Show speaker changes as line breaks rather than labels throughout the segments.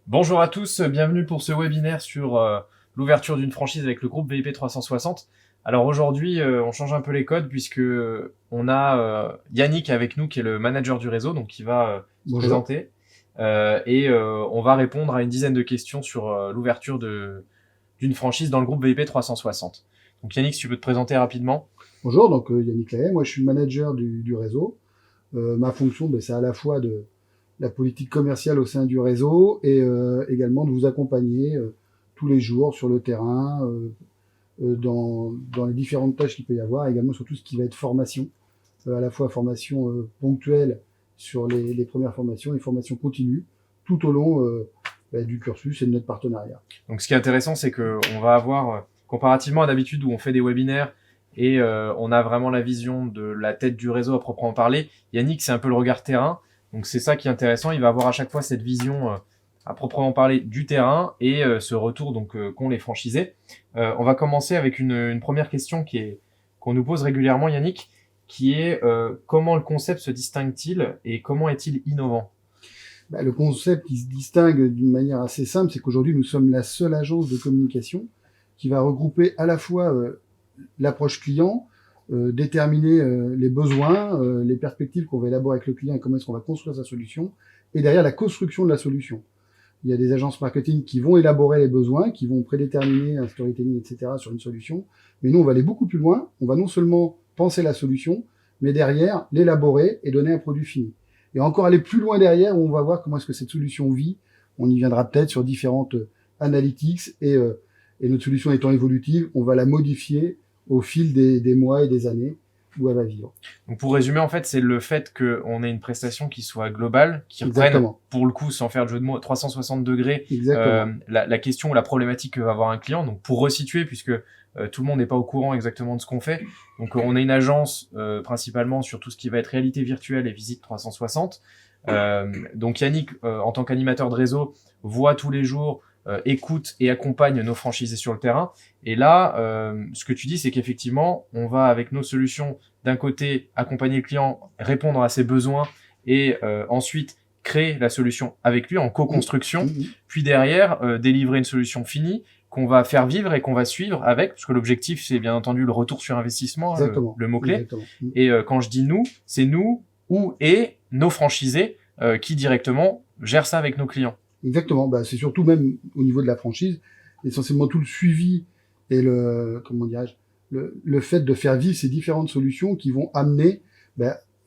Bonjour à tous, bienvenue pour ce webinaire sur l'ouverture d'une franchise avec le groupe VIP 360. Alors aujourd'hui, on change un peu les codes puisque on a Yannick avec nous qui est le manager du réseau, donc qui va se
Bonjour.
présenter et on va répondre à une dizaine de questions sur l'ouverture d'une franchise dans le groupe VIP 360. Donc Yannick, si tu peux te présenter rapidement.
Bonjour, donc Yannick Lahaye, moi je suis le manager du réseau. Ma fonction, c'est à la fois de la politique commerciale au sein du réseau et également de vous accompagner tous les jours sur le terrain, dans les différentes tâches qu'il peut y avoir, également sur tout ce qui va être formation, à la fois formation ponctuelle sur les premières formations et formation continue tout au long du cursus et de notre partenariat.
Donc ce qui est intéressant, c'est que on va avoir, comparativement à d'habitude où on fait des webinaires et on a vraiment la vision de la tête du réseau à proprement parler, Yannick, c'est un peu le regard terrain. Donc c'est ça qui est intéressant. Il va avoir à chaque fois cette vision à proprement parler du terrain et ce retour donc qu'ont les franchisés. On va commencer avec une première question qu'on nous pose régulièrement, Yannick, qui est comment le concept se distingue-t-il et comment est-il innovant?
Le concept qui se distingue d'une manière assez simple, c'est qu'aujourd'hui, nous sommes la seule agence de communication qui va regrouper à la fois l'approche client, déterminer les besoins, les perspectives qu'on va élaborer avec le client et comment est-ce qu'on va construire sa solution, et derrière la construction de la solution. Il y a des agences marketing qui vont élaborer les besoins, qui vont prédéterminer un storytelling, etc. sur une solution. Mais nous, on va aller beaucoup plus loin. On va non seulement penser la solution, mais derrière, l'élaborer et donner un produit fini. Et encore aller plus loin derrière, où on va voir comment est-ce que cette solution vit. On y viendra peut-être sur différentes analytics et notre solution étant évolutive, on va la modifier au fil des mois et des années où elle va vivre.
Donc pour résumer, en fait, c'est le fait qu'on ait une prestation qui soit globale, qui reprenne,
Exactement.
pour le coup, sans faire de jeu de mots, 360 degrés,
Exactement.
la question ou la problématique que va avoir un client. Donc pour resituer, puisque tout le monde n'est pas au courant exactement de ce qu'on fait. Donc on est une agence principalement sur tout ce qui va être réalité virtuelle et visite 360. Donc Yannick, en tant qu'animateur de réseau, voit tous les jours, écoute et accompagne nos franchisés sur le terrain. Et là, ce que tu dis, c'est qu'effectivement, on va avec nos solutions, d'un côté, accompagner le client, répondre à ses besoins et ensuite créer la solution avec lui en co-construction, puis derrière, délivrer une solution finie qu'on va faire vivre et qu'on va suivre avec, parce que l'objectif, c'est bien entendu le retour sur investissement, le mot-clé.
Exactement.
Et quand je dis nous, c'est nous ou et nos franchisés qui directement gèrent ça avec nos clients.
Exactement. C'est surtout même au niveau de la franchise, essentiellement tout le suivi et comment dirais-je, le fait de faire vivre ces différentes solutions qui vont amener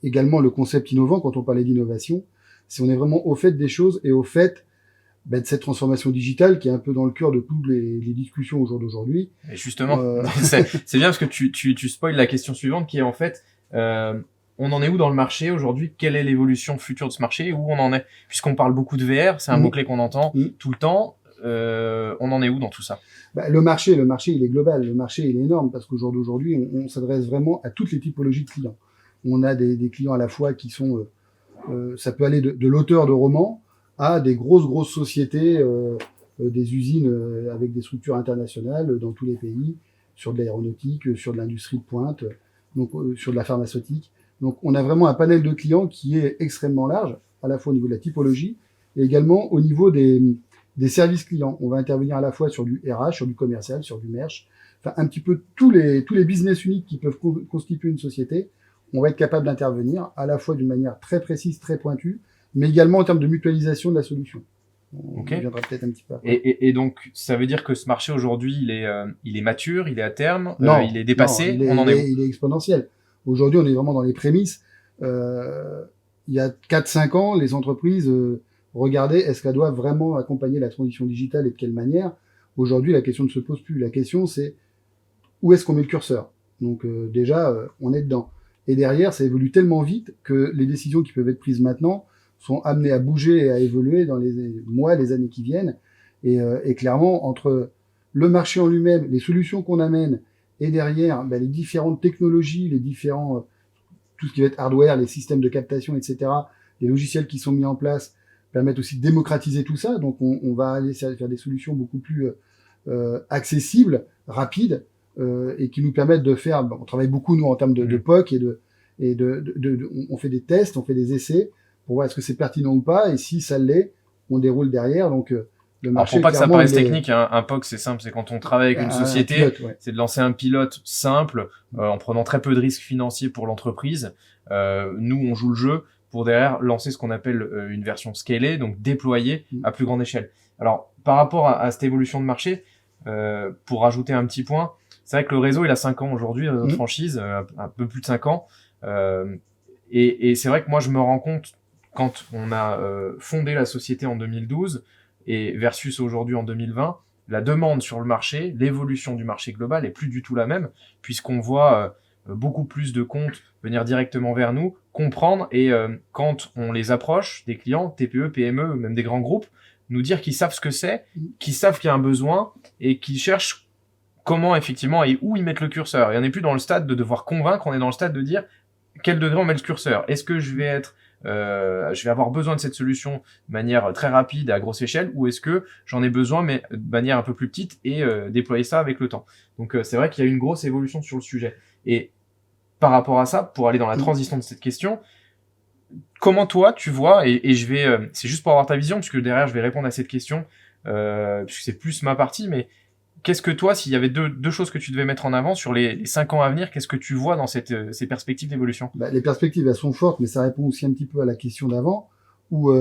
également le concept innovant. Quand on parlait d'innovation, si on est vraiment au fait des choses et au fait de cette transformation digitale qui est un peu dans le cœur de toutes les discussions au jour d'aujourd'hui.
Et justement, c'est bien parce que tu spoil la question suivante qui est en fait, on en est où dans le marché aujourd'hui? Quelle est l'évolution future de ce marché? Où on en est? Puisqu'on parle beaucoup de VR, c'est un mot-clé qu'on entend tout le temps. On en est où dans tout ça?
Le marché, il est global. Le marché, il est énorme parce qu'au jour d'aujourd'hui, on s'adresse vraiment à toutes les typologies de clients. On a des clients à la fois qui sont, ça peut aller de l'auteur de romans à des grosses sociétés, des usines avec des structures internationales dans tous les pays, sur de l'aéronautique, sur de l'industrie de pointe, donc sur de la pharmaceutique. Donc on a vraiment un panel de clients qui est extrêmement large, à la fois au niveau de la typologie et également au niveau des services clients. On va intervenir à la fois sur du RH, sur du commercial, sur du merch, enfin un petit peu tous les business units qui peuvent constituer une société. On va être capable d'intervenir à la fois d'une manière très précise, très pointue, mais également en termes de mutualisation de la solution. On viendra peut-être un petit peu après.
Et donc, ça veut dire que ce marché aujourd'hui, il est mature, il est à terme,
Non,
il est dépassé,
non,
on en est où?
il est exponentiel. Aujourd'hui, on est vraiment dans les prémices. Il y a 4-5 ans, les entreprises regardaient est-ce qu'elles doivent vraiment accompagner la transition digitale et de quelle manière. Aujourd'hui, la question ne se pose plus. La question, c'est où est-ce qu'on met le curseur. Donc déjà, on est dedans. Et derrière, ça évolue tellement vite que les décisions qui peuvent être prises maintenant sont amenées à bouger et à évoluer dans les mois, les années qui viennent. Et clairement, entre le marché en lui-même, les solutions qu'on amène, et derrière, les différentes technologies, les différents, tout ce qui va être hardware, les systèmes de captation, etc., les logiciels qui sont mis en place permettent aussi de démocratiser tout ça. Donc, on va aller faire des solutions beaucoup plus accessibles, rapides, et qui nous permettent de faire. On travaille beaucoup nous en termes de POC on fait des tests, on fait des essais pour voir est-ce que c'est pertinent ou pas, et si ça l'est, on déroule derrière. Donc, le
Alors
marché,
pour pas que ça
clairement,
paraisse
il est
technique, hein, un POC c'est simple, c'est quand on travaille avec une
un
société,
pilote, ouais.
c'est de lancer un pilote simple, en prenant très peu de risques financiers pour l'entreprise. Nous, on joue le jeu pour derrière lancer ce qu'on appelle une version scalée, donc déployée à plus grande échelle. Alors par rapport à cette évolution de marché, pour rajouter un petit point, c'est vrai que le réseau il a 5 ans aujourd'hui, notre franchise, un peu plus de 5 ans. Et c'est vrai que moi je me rends compte quand on a fondé la société en 2012 et versus aujourd'hui en 2020, la demande sur le marché, l'évolution du marché global est plus du tout la même, puisqu'on voit beaucoup plus de comptes venir directement vers nous, comprendre, et quand on les approche, des clients, TPE, PME, même des grands groupes, nous dire qu'ils savent ce que c'est, qu'ils savent qu'il y a un besoin, et qu'ils cherchent comment effectivement et où ils mettent le curseur. Et on n'est plus dans le stade de devoir convaincre, on est dans le stade de dire quel degré on met le curseur. Est-ce que je vais avoir besoin de cette solution de manière très rapide à grosse échelle, ou est-ce que j'en ai besoin mais de manière un peu plus petite et déployer ça avec le temps. Donc c'est vrai qu'il y a une grosse évolution sur le sujet. Et par rapport à ça, pour aller dans la transition de cette question, comment toi tu vois, et je vais, c'est juste pour avoir ta vision, puisque derrière je vais répondre à cette question, puisque c'est plus ma partie, mais qu'est-ce que toi, s'il y avait deux choses que tu devais mettre en avant sur les 5 ans à venir, qu'est-ce que tu vois dans ces perspectives d'évolution?
Les perspectives, elles sont fortes, mais ça répond aussi un petit peu à la question d'avant, où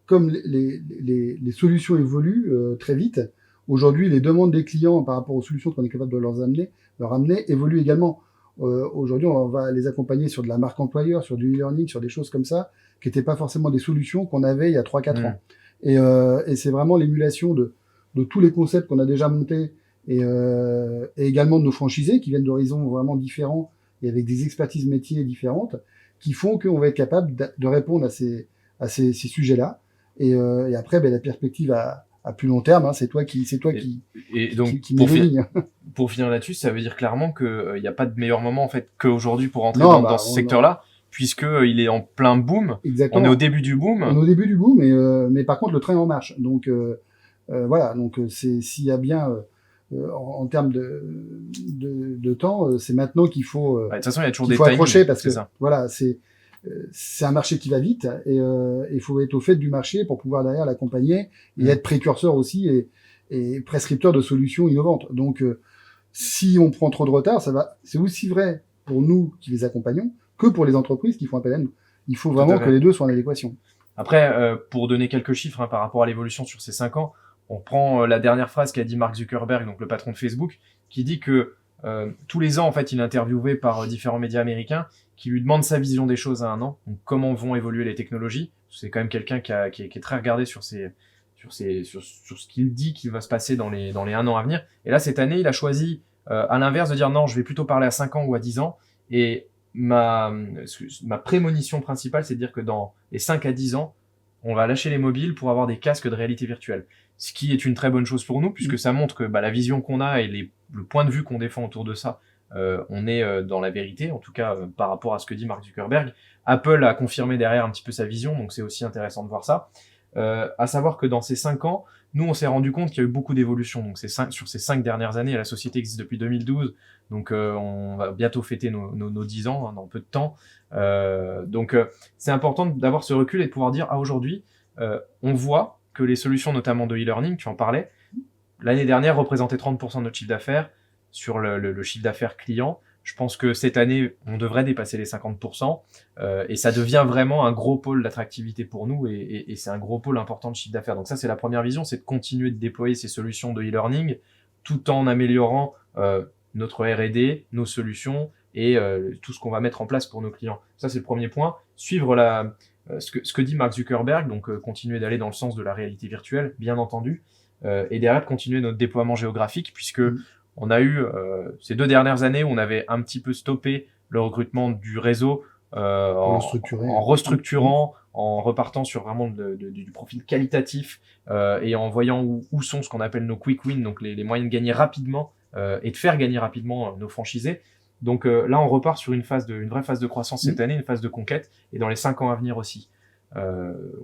comme les solutions évoluent très vite, aujourd'hui, les demandes des clients par rapport aux solutions qu'on est capable de leur amener évoluent également. Aujourd'hui, on va les accompagner sur de la marque employeur, sur du e-learning, sur des choses comme ça, qui n'étaient pas forcément des solutions qu'on avait il y a 3-4 ans. Et c'est vraiment l'émulation de tous les concepts qu'on a déjà montés, et également de nos franchisés qui viennent d'horizons vraiment différents et avec des expertises métiers différentes, qui font qu'on va être capable de répondre à ces sujets-là. Et après, la perspective à plus long terme, hein, c'est toi qui
pour finir là-dessus, ça veut dire clairement que il y a pas de meilleur moment en fait qu'aujourd'hui pour entrer dans ce secteur-là, puisque il est en plein boom.
Exactement.
On est au début du boom.
On est au début du boom, mais par contre le train est en marche. Donc voilà, donc c'est s'il y a bien en termes de temps, c'est maintenant qu'il faut.
De toute façon, il y a toujours
des
timings.
Accrocher parce que voilà, c'est un marché qui va vite, et il faut être au fait du marché pour pouvoir derrière l'accompagner et être précurseur aussi et prescripteur de solutions innovantes. Donc si on prend trop de retard, c'est aussi vrai pour nous qui les accompagnons que pour les entreprises qui font appel à nous. Il faut vraiment que les deux soient en adéquation.
Après, pour donner quelques chiffres par rapport à l'évolution sur ces 5 ans, on prend la dernière phrase qu'a dit Mark Zuckerberg, donc le patron de Facebook, qui dit que tous les ans, en fait, il est interviewé par différents médias américains qui lui demandent sa vision des choses à un an, donc comment vont évoluer les technologies. C'est quand même quelqu'un qui est très regardé sur ce qu'il dit qu'il va se passer dans les 1 an à venir. Et là, cette année, il a choisi, à l'inverse, de dire non, je vais plutôt parler à 5 ans ou à 10 ans. Et ma prémonition principale, c'est de dire que dans les 5 à 10 ans, on va lâcher les mobiles pour avoir des casques de réalité virtuelle. Ce qui est une très bonne chose pour nous, puisque ça montre que la vision qu'on a et le point de vue qu'on défend autour de ça, on est dans la vérité, en tout cas par rapport à ce que dit Mark Zuckerberg. Apple a confirmé derrière un petit peu sa vision, donc c'est aussi intéressant de voir ça. À savoir que dans ces 5 ans, nous on s'est rendu compte qu'il y a eu beaucoup d'évolutions. Donc sur ces 5 dernières années, la société existe depuis 2012, donc on va bientôt fêter nos 10 ans dans peu de temps. Donc c'est important d'avoir ce recul et de pouvoir dire aujourd'hui, on voit que les solutions notamment de e-learning, tu en parlais, l'année dernière représentaient 30% de notre chiffre d'affaires sur le chiffre d'affaires client. Je pense que cette année, on devrait dépasser les 50%, et ça devient vraiment un gros pôle d'attractivité pour nous, et c'est un gros pôle important de chiffre d'affaires. Donc ça, c'est la première vision, c'est de continuer de déployer ces solutions de e-learning tout en améliorant notre R&D, nos solutions et tout ce qu'on va mettre en place pour nos clients. Ça, c'est le premier point. Suivre ce que dit Mark Zuckerberg, donc continuer d'aller dans le sens de la réalité virtuelle, bien entendu, et derrière continuer notre déploiement géographique, puisque on a eu ces 2 dernières années où on avait un petit peu stoppé le recrutement du réseau en restructurant, en repartant sur vraiment du profil qualitatif, et en voyant où sont ce qu'on appelle nos quick wins, donc les moyens de gagner rapidement et de faire gagner rapidement nos franchisés. Donc là, on repart sur une vraie phase de croissance cette année, une phase de conquête, et dans les 5 ans à venir aussi.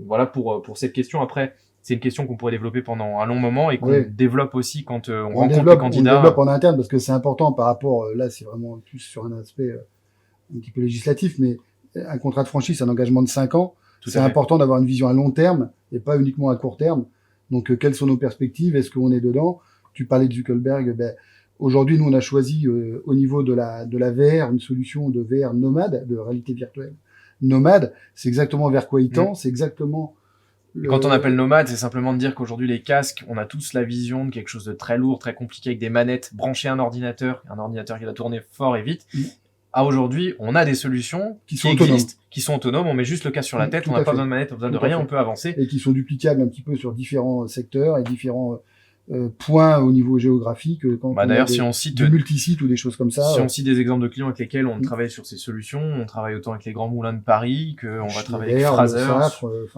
Voilà pour cette question. Après, c'est une question qu'on pourrait développer pendant un long moment et qu'on développe aussi quand on rencontre les candidats.
On développe en interne parce que c'est important par rapport, là c'est vraiment plus sur un aspect un petit peu législatif, mais un contrat de franchise, c'est un engagement de 5 ans. c'est important d'avoir une vision à long terme et pas uniquement à court terme. Donc, quelles sont nos perspectives? Est-ce qu'on est dedans? Tu parlais de Zuckerberg. Aujourd'hui, nous, on a choisi au niveau de la VR une solution de VR nomade, de réalité virtuelle nomade. C'est exactement vers quoi il tend. C'est exactement
Quand on appelle nomade, c'est simplement de dire qu'aujourd'hui, les casques, on a tous la vision de quelque chose de très lourd, très compliqué, avec des manettes branchées à un ordinateur qui doit tourner fort et vite. À aujourd'hui, on a des solutions qui existent, qui sont autonomes, on met juste le casque sur la tête, on n'a pas besoin de manette, on n'a besoin de rien, on peut avancer.
Et qui sont duplicables un petit peu sur différents secteurs et différents points au niveau géographique.
D'ailleurs, si on cite
du multisite ou des choses comme ça.
Si on cite des exemples de clients avec lesquels on travaille sur ces solutions, on travaille autant avec les grands moulins de Paris qu'on va travailler avec Fraser,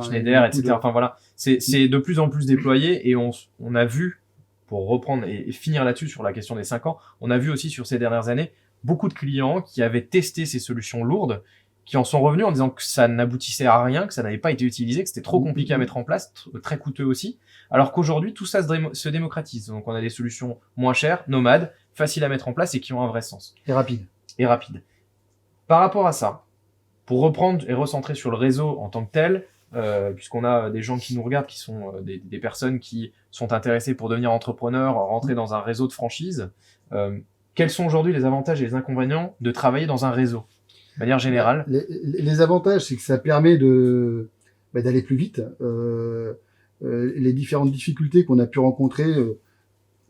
Schneider, etc. Enfin voilà, c'est de plus en plus déployé et on a vu, pour reprendre et finir là-dessus sur la question des 5 ans, on a vu aussi sur ces dernières années beaucoup de clients qui avaient testé ces solutions lourdes, qui en sont revenus en disant que ça n'aboutissait à rien, que ça n'avait pas été utilisé, que c'était trop compliqué à mettre en place, très coûteux aussi, alors qu'aujourd'hui, tout ça se démocratise. Donc on a des solutions moins chères, nomades, faciles à mettre en place et qui ont un vrai sens.
Et rapide.
Par rapport à ça, pour reprendre et recentrer sur le réseau en tant que tel, puisqu'on a des gens qui nous regardent, qui sont des personnes qui sont intéressées pour devenir entrepreneurs, rentrer dans un réseau de franchise, quels sont aujourd'hui les avantages et les inconvénients de travailler dans un réseau ? De manière générale.
Les avantages, c'est que ça permet d'aller plus vite. Les différentes difficultés qu'on a pu rencontrer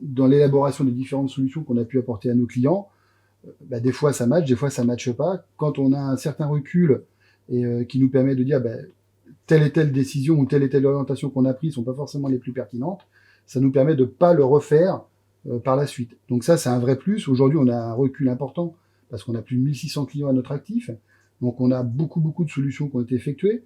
dans l'élaboration des différentes solutions qu'on a pu apporter à nos clients, des fois ça match, des fois ça matche pas. Quand on a un certain recul et qui nous permet de dire telle et telle décision ou telle et telle orientation qu'on a prise sont pas forcément les plus pertinentes, ça nous permet de pas le refaire par la suite. Donc ça, c'est un vrai plus. Aujourd'hui, on a un recul important parce qu'on a plus de 1600 clients à notre actif. Donc, on a beaucoup de solutions qui ont été effectuées.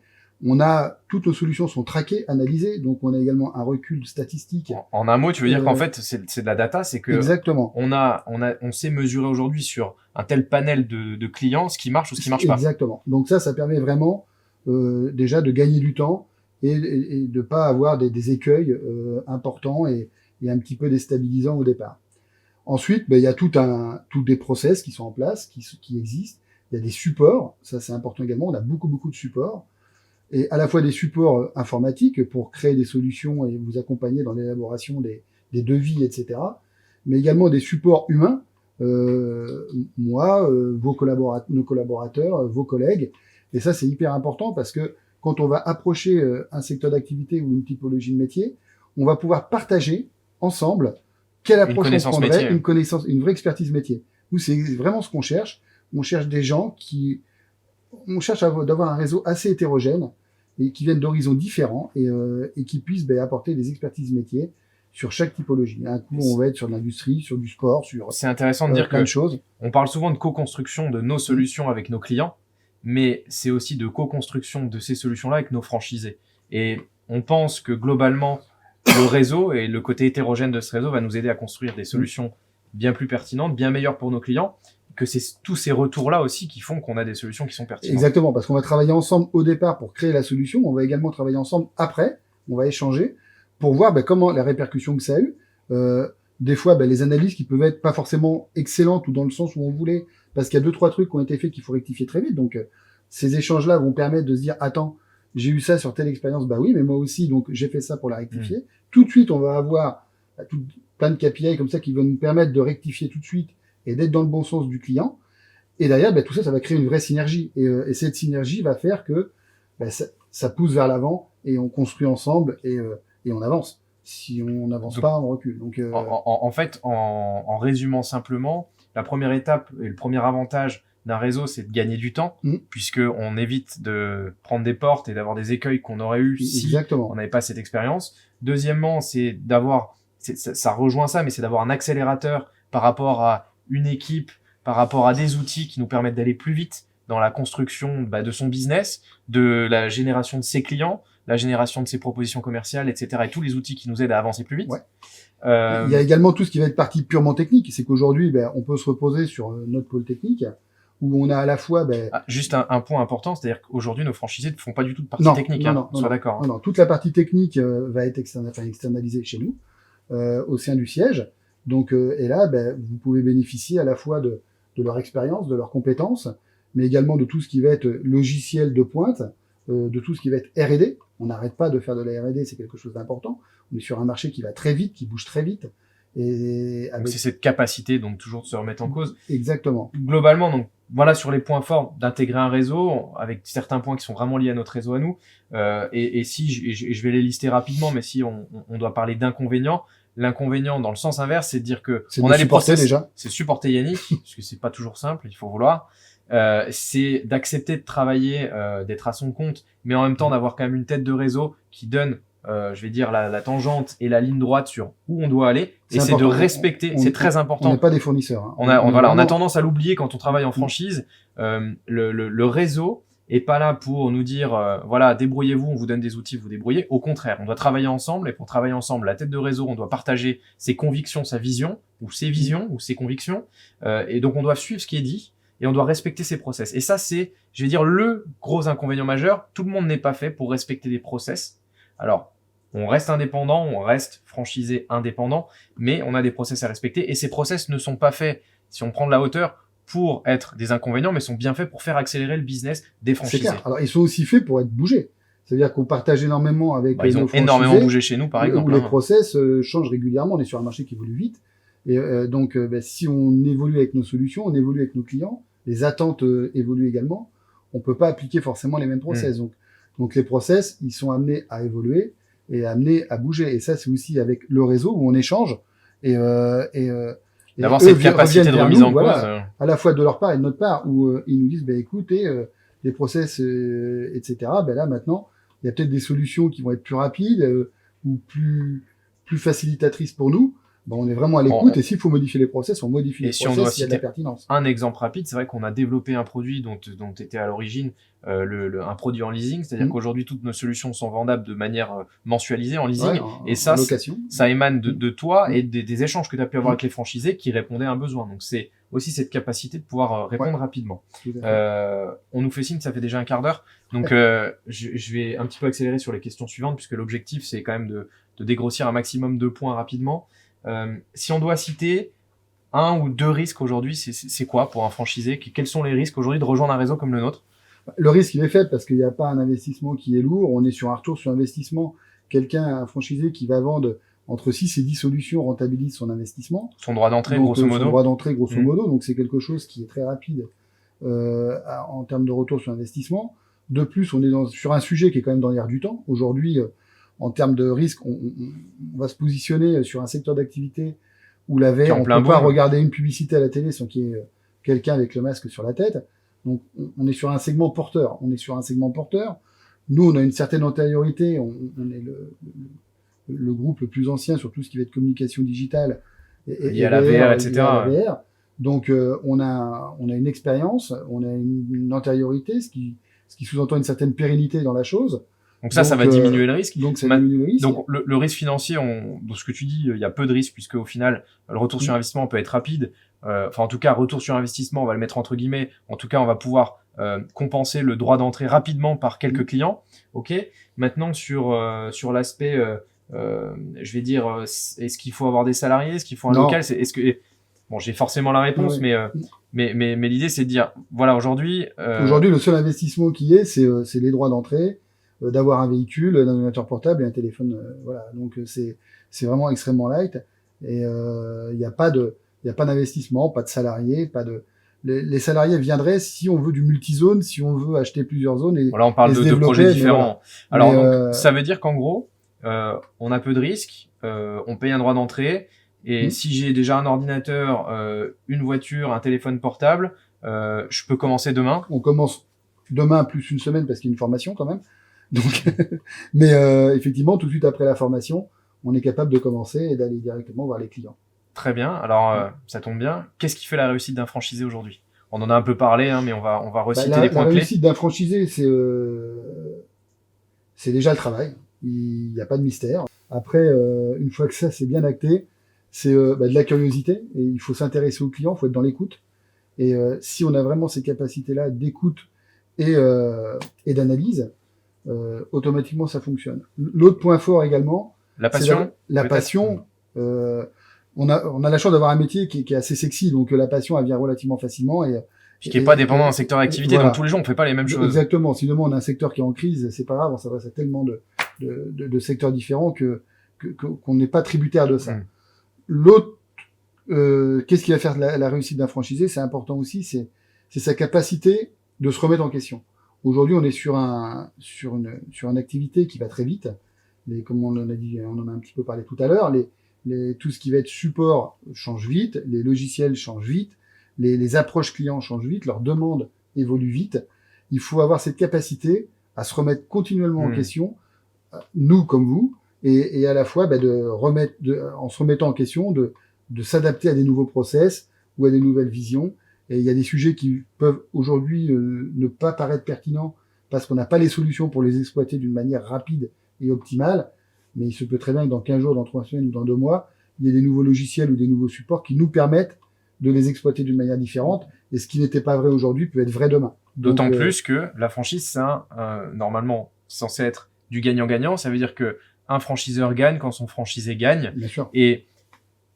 Toutes nos solutions sont traquées, analysées. Donc, on a également un recul statistique.
En un mot, tu veux dire qu'en fait, c'est de la data, c'est que
exactement.
On sait mesurer aujourd'hui sur un tel panel de clients ce qui marche ou ce qui marche pas.
Exactement. Donc ça permet vraiment déjà de gagner du temps et de pas avoir des écueils importants et un petit peu déstabilisants au départ. Ensuite, il y a tous des process qui sont en place, qui existent. Il y a des supports, ça c'est important également. On a beaucoup de supports, et à la fois des supports informatiques pour créer des solutions et vous accompagner dans l'élaboration des devis, etc. Mais également des supports humains. Moi, nos collaborateurs, vos collègues. Et ça c'est hyper important parce que quand on va approcher un secteur d'activité ou une typologie de métier, on va pouvoir partager ensemble quelle approche on prendrait, une vraie expertise métier. Nous, c'est vraiment ce qu'on cherche. On cherche des gens on cherche d'avoir un réseau assez hétérogène et qui viennent d'horizons différents et qui puissent apporter des expertises métiers sur chaque typologie. Un coup, on va être sur l'industrie, sur du sport, sur
c'est intéressant de dire
plein de choses.
On parle souvent de co-construction de nos solutions avec nos clients, mais c'est aussi de co-construction de ces solutions-là avec nos franchisés. Et on pense que globalement, le réseau et le côté hétérogène de ce réseau va nous aider à construire des solutions bien plus pertinentes, bien meilleures pour nos clients, que c'est tous ces retours-là aussi qui font qu'on a des solutions qui sont pertinentes.
Exactement, parce qu'on va travailler ensemble au départ pour créer la solution, on va également travailler ensemble après, on va échanger pour voir comment la répercussion que ça a eu. Des fois, les analyses qui peuvent être pas forcément excellentes ou dans le sens où on voulait, parce qu'il y a 2-3 trucs qui ont été faits qu'il faut rectifier très vite. Donc, ces échanges-là vont permettre de se dire, attends, j'ai eu ça sur telle expérience, oui, mais moi aussi, donc j'ai fait ça pour la rectifier. Tout de suite, on va avoir plein de KPI comme ça qui vont nous permettre de rectifier tout de suite et d'être dans le bon sens du client. Et derrière, tout ça, ça va créer une vraie synergie. Et cette synergie va faire que ça pousse vers l'avant et on construit ensemble et on avance. Si on n'avance pas, on recule. Donc,
en fait, en résumant simplement, la première étape et le premier avantage d'un réseau, c'est de gagner du temps, puisque on évite de prendre des portes et d'avoir des écueils qu'on aurait eu si on n'avait pas cette expérience. Deuxièmement, c'est d'avoir, ça rejoint ça, mais c'est d'avoir un accélérateur par rapport à une équipe, par rapport à des outils qui nous permettent d'aller plus vite dans la construction de son business, de la génération de ses clients, la génération de ses propositions commerciales, etc. et tous les outils qui nous aident à avancer plus vite.
Ouais. Il y a également tout ce qui va être partie purement technique. C'est qu'aujourd'hui, on peut se reposer sur notre pôle technique, où on a à la fois...
juste un point important, c'est-à-dire qu'aujourd'hui, nos franchisés ne font pas du tout de partie technique.
Non,
soit d'accord.
Non, toute la partie technique va être externalisée chez nous, au sein du siège. Donc, et là, vous pouvez bénéficier à la fois de leur expérience, de leurs compétences, mais également de tout ce qui va être logiciel de pointe, de tout ce qui va être R&D. On n'arrête pas de faire de la R&D, c'est quelque chose d'important. On est sur un marché qui va très vite, qui bouge très vite. Et
donc c'est cette capacité donc toujours de se remettre en cause.
Exactement.
Globalement, donc voilà sur les points forts d'intégrer un réseau avec certains points qui sont vraiment liés à notre réseau à nous. Et si je vais les lister rapidement, mais si on doit parler d'inconvénients, l'inconvénient dans le sens inverse, c'est de dire que
C'est
on
de
a les
supporter
process,
déjà.
c'est supporter Yannick, parce que c'est pas toujours simple, il faut vouloir. C'est d'accepter de travailler, d'être à son compte, mais en même temps d'avoir quand même une tête de réseau qui donne, je vais dire la tangente et la ligne droite sur où on doit aller. Et c'est de respecter, c'est très important.
On n'est pas des fournisseurs. Hein.
On a tendance à l'oublier quand on travaille en franchise. Le réseau est pas là pour nous dire voilà, débrouillez-vous, on vous donne des outils, vous débrouillez. Au contraire, on doit travailler ensemble, et pour travailler ensemble, la tête de réseau, on doit partager ses convictions, sa vision, ou ses visions, ou ses convictions, et donc on doit suivre ce qui est dit, et on doit respecter ses process. Et ça, c'est, je vais dire, le gros inconvénient majeur. Tout le monde n'est pas fait pour respecter des process. Alors, on reste indépendant, on reste franchisé indépendant, mais on a des process à respecter, et ces process ne sont pas faits, si on prend de la hauteur, pour être des inconvénients, mais sont bien faits pour faire accélérer le business des franchisés.
C'est clair. Alors, ils sont aussi faits pour être bougés. C'est-à-dire qu'on partage énormément avec
ils ont énormément bougé chez nous, par exemple.
Où les process changent régulièrement. On est sur un marché qui évolue vite. Et donc, si on évolue avec nos solutions, on évolue avec nos clients, les attentes évoluent également, on peut pas appliquer forcément les mêmes process. Donc, les process, ils sont amenés à évoluer et amenés à bouger. Et ça, c'est aussi avec le réseau où on échange et
d'avoir cette capacité de remise en cause.
Voilà, à la fois de leur part et de notre part, où ils nous disent, écoutez, les process, etc., là, maintenant, il y a peut-être des solutions qui vont être plus rapides ou plus facilitatrices pour nous. On est vraiment à l'écoute, et s'il faut modifier les process, on modifie les process s'il y a de la pertinence.
Un exemple rapide, c'est vrai qu'on a développé un produit dont était à l'origine un produit en leasing, c'est-à-dire qu'aujourd'hui toutes nos solutions sont vendables de manière mensualisée en leasing, et ça émane de toi et des échanges que tu as pu avoir avec les franchisés qui répondaient à un besoin. Donc c'est aussi cette capacité de pouvoir répondre rapidement. On nous fait signe que ça fait déjà un quart d'heure, donc je vais un petit peu accélérer sur les questions suivantes, puisque l'objectif c'est quand même de dégrossir un maximum de points rapidement. Si on doit citer un ou deux risques aujourd'hui, c'est quoi pour un franchisé? Quels sont les risques aujourd'hui de rejoindre un réseau comme le nôtre?
Le risque, il est fait parce qu'il n'y a pas un investissement qui est lourd. On est sur un retour sur investissement. Un franchisé qui va vendre entre 6 et 10 solutions rentabilise son investissement.
Son droit d'entrée, grosso modo.
Son droit d'entrée, grosso modo. Donc, c'est quelque chose qui est très rapide en termes de retour sur investissement. De plus, on est sur un sujet qui est quand même dans l'air du temps. Aujourd'hui, en termes de risque, on va se positionner sur un secteur d'activité où la VR, on ne peut pas regarder une publicité à la télé sans qu'il y ait quelqu'un avec le masque sur la tête. Donc, on est sur un segment porteur. Nous, on a une certaine antériorité. On est le groupe le plus ancien sur tout ce qui va être communication digitale.
Il y a la VR, etc.
Donc, on a une expérience, on a une antériorité, ce qui sous-entend une certaine pérennité dans la chose.
Donc ça va diminuer le risque.
Donc ça diminue le risque.
Donc le risque financier, dans ce que tu dis, il y a peu de risques, puisque au final, le retour sur investissement peut être rapide. En tout cas, retour sur investissement, on va le mettre entre guillemets. En tout cas, on va pouvoir compenser le droit d'entrée rapidement par quelques clients. Ok. Maintenant sur l'aspect, je vais dire, est-ce qu'il faut avoir des salariés, est-ce qu'il faut un local, bon, j'ai forcément la réponse, mais l'idée c'est de dire, voilà, aujourd'hui,
le seul investissement qui est, c'est les droits d'entrée. D'avoir un véhicule, un ordinateur portable et un téléphone, voilà. Donc c'est vraiment extrêmement light, et il n'y a pas d'investissement, pas de salariés, les salariés viendraient si on veut du multizone, si on veut acheter plusieurs zones et
voilà, on parle de projets différents. Voilà. Alors donc, ça veut dire qu'en gros, on a peu de risques, on paye un droit d'entrée, et si j'ai déjà un ordinateur, une voiture, un téléphone portable, je peux commencer demain.
On commence demain plus une semaine parce qu'il y a une formation quand même. Donc, mais effectivement, tout de suite après la formation, on est capable de commencer et d'aller directement voir les clients.
Très bien. Alors, ça tombe bien. Qu'est-ce qui fait la réussite d'un franchisé aujourd'hui? On en a un peu parlé, mais on va reciter les points clés.
La réussite d'un franchisé, c'est déjà le travail. Il n'y a pas de mystère. Après, une fois que ça c'est bien acté, c'est de la curiosité, et il faut s'intéresser aux clients, il faut être dans l'écoute. Et si on a vraiment ces capacités-là d'écoute et d'analyse, automatiquement ça fonctionne. L'autre point fort également,
la passion.
La passion. On a la chance d'avoir un métier qui est assez sexy, donc la passion elle vient relativement facilement, et
Puis qui est pas dépendant d'un secteur d'activité.
Voilà.
Donc tous les jours, on fait pas les mêmes choses.
Exactement. Si demain on a un secteur qui est en crise, c'est pas grave, on s'adresse à tellement de secteurs différents qu'on n'est pas tributaire de ça. L'autre, qu'est-ce qui va faire la réussite d'un franchisé? C'est important aussi, c'est sa capacité de se remettre en question. Aujourd'hui, on est sur une activité qui va très vite. Comme on en a dit, on en a un petit peu parlé tout à l'heure, tout ce qui va être support change vite, les logiciels changent vite, les approches clients changent vite, leurs demandes évoluent vite. Il faut avoir cette capacité à se remettre continuellement en question, nous comme vous, et à la fois en se remettant en question, de s'adapter à des nouveaux process ou à des nouvelles visions. Et il y a des sujets qui peuvent aujourd'hui ne pas paraître pertinents parce qu'on n'a pas les solutions pour les exploiter d'une manière rapide et optimale. Mais il se peut très bien que dans 15 jours, dans 3 semaines ou dans 2 mois, il y ait des nouveaux logiciels ou des nouveaux supports qui nous permettent de les exploiter d'une manière différente. Et ce qui n'était pas vrai aujourd'hui peut être vrai demain.
D'autant plus que la franchise, c'est normalement censé être du gagnant-gagnant. Ça veut dire que un franchiseur gagne quand son franchisé gagne.
Bien sûr.
Et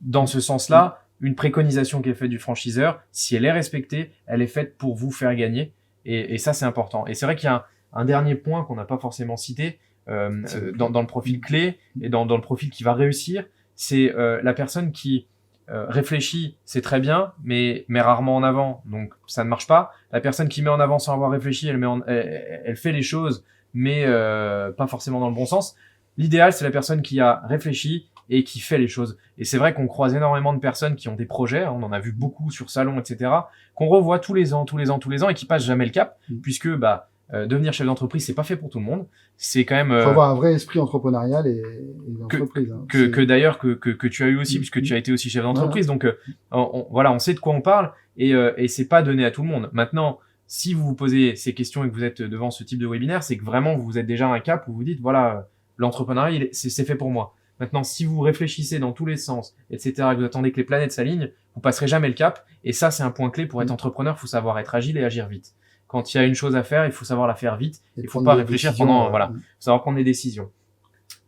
dans ce sens-là, une préconisation qui est faite du franchiseur, si elle est respectée, elle est faite pour vous faire gagner. Et ça, c'est important. Et c'est vrai qu'il y a un dernier point qu'on n'a pas forcément cité dans le profil clé et dans le profil qui va réussir, c'est la personne qui réfléchit, c'est très bien, mais met rarement en avant, donc ça ne marche pas. La personne qui met en avant sans avoir réfléchi, elle fait les choses, mais pas forcément dans le bon sens. L'idéal, c'est la personne qui a réfléchi et qui fait les choses. Et c'est vrai qu'on croise énormément de personnes qui ont des projets, on en a vu beaucoup sur Salon, etc., qu'on revoit tous les ans, et qui passent jamais le cap, puisque devenir chef d'entreprise, c'est pas fait pour tout le monde. C'est quand même.
Faut avoir un vrai esprit entrepreneurial et d'entreprise.
Que d'ailleurs que tu as eu aussi, puisque tu as été aussi chef d'entreprise. Donc on sait de quoi on parle et c'est pas donné à tout le monde. Maintenant, si vous vous posez ces questions et que vous êtes devant ce type de webinaire, c'est que vraiment vous êtes déjà à un cap où vous dites voilà, l'entrepreneuriat c'est fait pour moi. Maintenant, si vous réfléchissez dans tous les sens, etc., et que vous attendez que les planètes s'alignent, vous passerez jamais le cap. Et ça, c'est un point clé pour être entrepreneur. Il faut savoir être agile et agir vite. Quand il y a une chose à faire, il faut savoir la faire vite. Il faut pas réfléchir pendant, faut savoir prendre des décisions.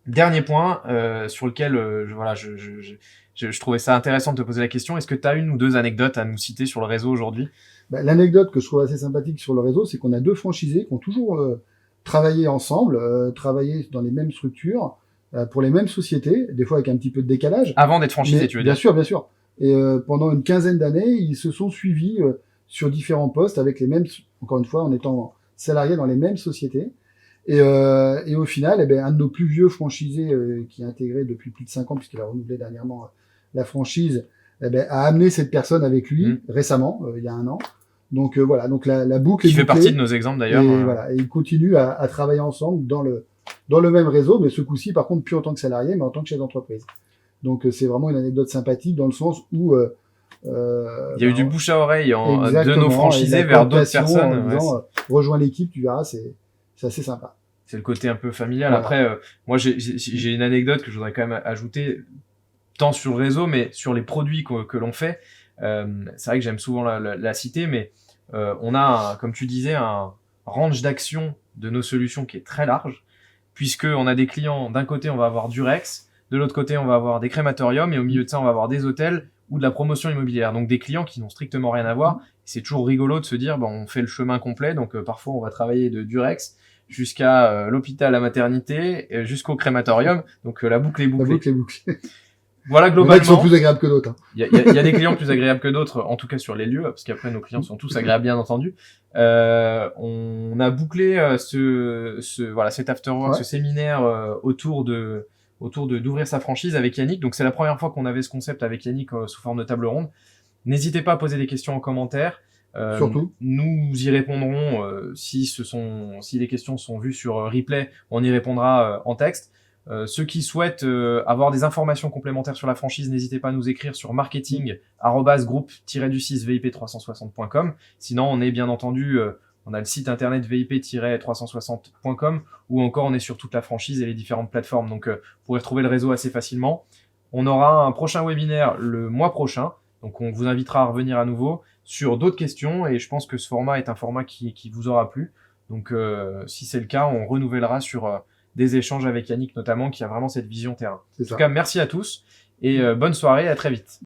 Dernier point, sur lequel, je trouvais ça intéressant de te poser la question. Est-ce que tu as une ou deux anecdotes à nous citer sur le réseau aujourd'hui?
L'anecdote que je trouve assez sympathique sur le réseau, c'est qu'on a 2 franchisés qui ont toujours travaillé ensemble, travaillé dans les mêmes structures, pour les mêmes sociétés, des fois avec un petit peu de décalage.
Avant d'être franchisé, tu veux dire?
Bien sûr. Et pendant une quinzaine d'années, ils se sont suivis sur différents postes avec les mêmes, encore une fois, en étant salariés dans les mêmes sociétés. Et au final, un de nos plus vieux franchisés qui est intégré depuis plus de 5 ans, puisqu'il a renouvelé dernièrement la franchise, a amené cette personne avec lui récemment, il y a 1 an. Donc voilà, donc la boucle est bouclée.
Qui fait partie de nos exemples d'ailleurs.
Et voilà, et ils continuent à travailler ensemble dans le même réseau, mais ce coup-ci, par contre, plus en tant que salarié, mais en tant que chef d'entreprise. Donc c'est vraiment une anecdote sympathique dans le sens où
il y a eu du bouche à oreille de nos franchisés vers d'autres personnes.
En disant, rejoins l'équipe, tu verras, c'est assez sympa.
C'est le côté un peu familial. Voilà. Après, moi, j'ai une anecdote que je voudrais quand même ajouter, tant sur le réseau, mais sur les produits que l'on fait. C'est vrai que j'aime souvent la citer, mais on a, comme tu disais, un range d'action de nos solutions qui est très large, puisque on a des clients, d'un côté, on va avoir Durex, de l'autre côté, on va avoir des crématoriums, et au milieu de ça, on va avoir des hôtels ou de la promotion immobilière. Donc des clients qui n'ont strictement rien à voir. C'est toujours rigolo de se dire, on fait le chemin complet. Donc parfois, on va travailler de Durex jusqu'à l'hôpital, la maternité, jusqu'au crématorium. Donc la boucle est bouclée.
La boucle est bouclée.
Voilà, globalement.
Il y en a qui sont plus agréables que d'autres.
Il y a des clients plus agréables que d'autres, en tout cas sur les lieux, parce qu'après nos clients sont tous agréables, bien entendu. On a bouclé cet afterwork, ce séminaire autour d'ouvrir sa franchise avec Yannick. Donc c'est la première fois qu'on avait ce concept avec Yannick sous forme de table ronde. N'hésitez pas à poser des questions en commentaire.
Surtout.
Nous y répondrons si les questions sont vues sur replay, on y répondra en texte. Ceux qui souhaitent avoir des informations complémentaires sur la franchise, n'hésitez pas à nous écrire sur marketing@groupe-du6vip360.com. Sinon, on est bien entendu, on a le site internet vip-360.com ou encore on est sur toute la franchise et les différentes plateformes. Donc, vous pourrez retrouver le réseau assez facilement. On aura un prochain webinaire le mois prochain. Donc, on vous invitera à revenir à nouveau sur d'autres questions et je pense que ce format est un format qui vous aura plu. Donc, si c'est le cas, on renouvellera sur des échanges avec Yannick notamment qui a vraiment cette vision terrain. En tout cas, merci à tous et bonne soirée, à très vite.